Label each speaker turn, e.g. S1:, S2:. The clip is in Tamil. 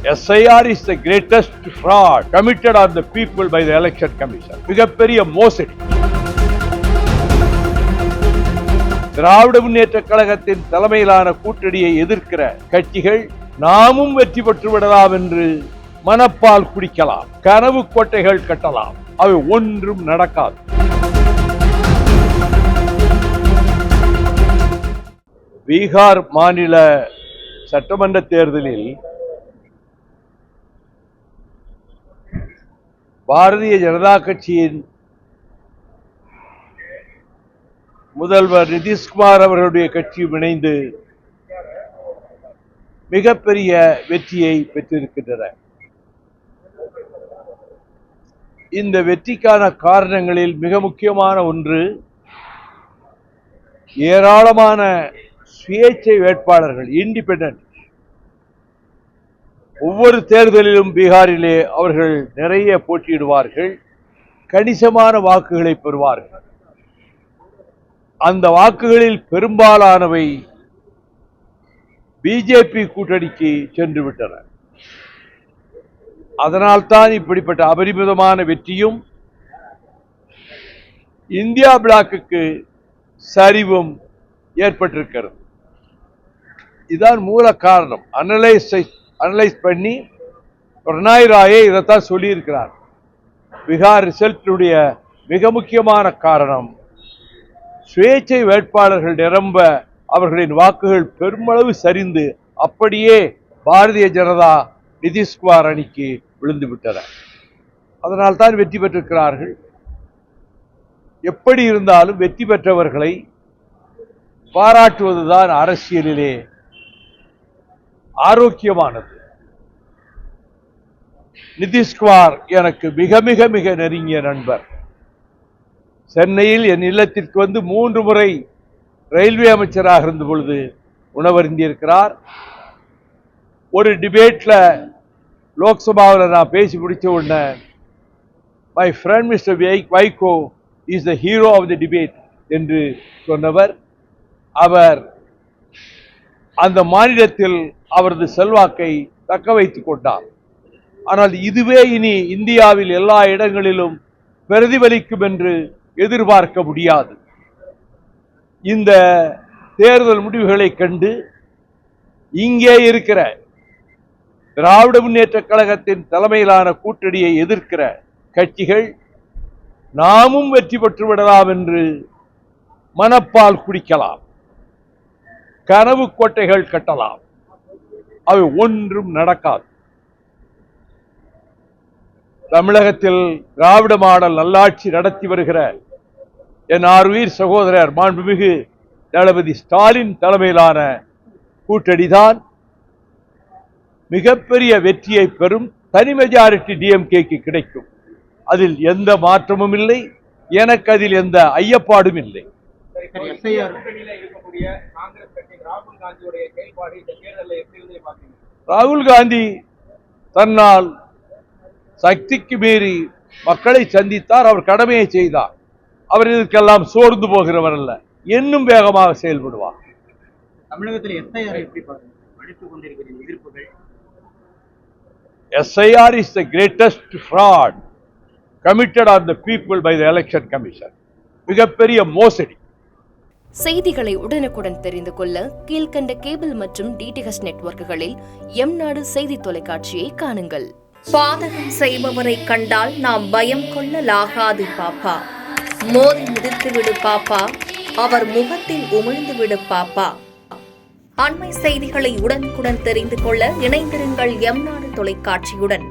S1: SIR is the greatest fraud committed on the people by the Election Commission. மிகப்பெரிய மோசடி. திராவிட முன்னேற்ற கழகத்தின் தலைமையிலான கூட்டணியை எதிர்க்கிற கட்சிகள் நாமும் வெற்றி பெற்று விடலாம் என்று மனப்பால் குடிக்கலாம், கனவு கோட்டைகள் கட்டலாம், அவை ஒன்றும் நடக்காது. பீகார் மாநில சட்டமன்ற தேர்தலில் பாரதிய ஜனதா கட்சியின் முதல்வர் நிதிஷ்குமார் அவர்களுடைய கட்சியும் இணைந்து மிகப்பெரிய வெற்றியை பெற்றிருக்கின்றன. இந்த வெற்றிக்கான காரணங்களில் மிக முக்கியமான ஒன்று, ஏராளமான சுயேட்சை வேட்பாளர்கள், இண்டிபெண்டன்ட், ஒவ்வொரு தேர்தலிலும் பீகாரிலே அவர்கள் நிறைய போட்டியிடுவார்கள், கணிசமான வாக்குகளை பெறுவார்கள். அந்த வாக்குகளில் பெரும்பாலானவை பிஜேபி கூட்டணிக்கு சென்று விட்டன. அதனால்தான் இப்படிப்பட்ட அபரிமிதமான வெற்றியும் இந்தியா பிளாக்குக்கு சரிவும் ஏற்பட்டிருக்கிறது. இதுதான் மூல காரணம். அனலைஸ் பண்ணி பிரணாய் ராயே இதைத்தான் சொல்லியிருக்கிறார். பீகார் ரிசல்ட்டுடைய மிக முக்கியமான காரணம், சுயேட்சை வேட்பாளர்கள் நிரம்ப அவர்களின் வாக்குகள் பெருமளவு சரிந்து அப்படியே பாரதிய ஜனதா நிதிஷ்குமார் அணிக்கு விழுந்து விட்டன. அதனால் தான் வெற்றி பெற்றிருக்கிறார்கள். எப்படி இருந்தாலும் வெற்றி பெற்றவர்களை பாராட்டுவதுதான் அரசியலிலே ஆரோக்கியமானது. நிதிஷ்குமார் எனக்கு மிக மிக மிக நெருங்கிய நண்பர். சென்னையில் என் இல்லத்திற்கு வந்து 3 முறை ரயில்வே அமைச்சராக இருந்த பொழுது உணவருந்தியிருக்கிறார். ஒரு டிபேட்ல லோக்சபாவில் நான் பேசி முடிச்ச உடனே, my friend mister Vaiko is the hero of the debate என்று சொன்னவர். அவர் அந்த மாநிலத்தில் அவரது செல்வாக்கை தக்க வைத்துக் கொண்டார். ஆனால் இதுவே இனி இந்தியாவில் எல்லா இடங்களிலும் பிரதிபலிக்கும் என்று எதிர்பார்க்க முடியாது. இந்த தேர்தல் முடிவுகளை கண்டு இங்கே இருக்கிற திராவிட முன்னேற்ற கழகத்தின் தலைமையிலான கூட்டணியை எதிர்க்கிற கட்சிகள் நாமும் வெற்றி பெற்று விடலாம் என்று மனப்பால் குடிக்கலாம், கனவு கோட்டைகள் கட்டலாம், அவை ஒன்றும் நடக்காது. தமிழகத்தில் திராவிட மாடல் நல்லாட்சி நடத்தி வருகிற என் ஆர்வீர் சகோதரர் மாண்புமிகு தளபதி ஸ்டாலின் தலைமையிலான கூட்டணிதான் மிகப்பெரிய வெற்றியை பெறும். தனி மெஜாரிட்டி டிஎம்கேக்கு கிடைக்கும். அதில் எந்த மாற்றமும் இல்லை. எனக்கு அதில் எந்த ஐயப்பாடும் இல்லை. ராகுல் காந்தி தன்னால் சக்திக்கு மீறி மக்களை சந்தித்தார். அவர் கடமையை செய்தார். அவர் இதற்கெல்லாம் சோர்ந்து போகிறவர் அல்ல, இன்னும் வேகமாக செயல்படுவார்.
S2: தமிழகத்தில்
S1: SIR is the greatest fraud committed on the people by the Election Commission. மிகப்பெரிய மோசடி.
S3: செய்திகளை உடனுக்குடன் தெரிந்து கொள்ள கீழ்கண்ட கேபிள் மற்றும் டிடிஎச் நெட்வொர்க்குகளில் எம்நாடு செய்தி தொலைக்காட்சியை காணுங்கள்.
S4: பாதகம் செய்பவரை கண்டால் நாம் பயம் கொள்ளலாகாது பாப்பா. மோதி மிதித்து விடு பாப்பா, அவர் முகத்தில் உமிழ்ந்து விடு பாப்பா. அண்மை செய்திகளை உடனுக்குடன் தெரிந்து கொள்ள இணைந்திருங்கள் எம்நாடு தொலைக்காட்சியுடன்.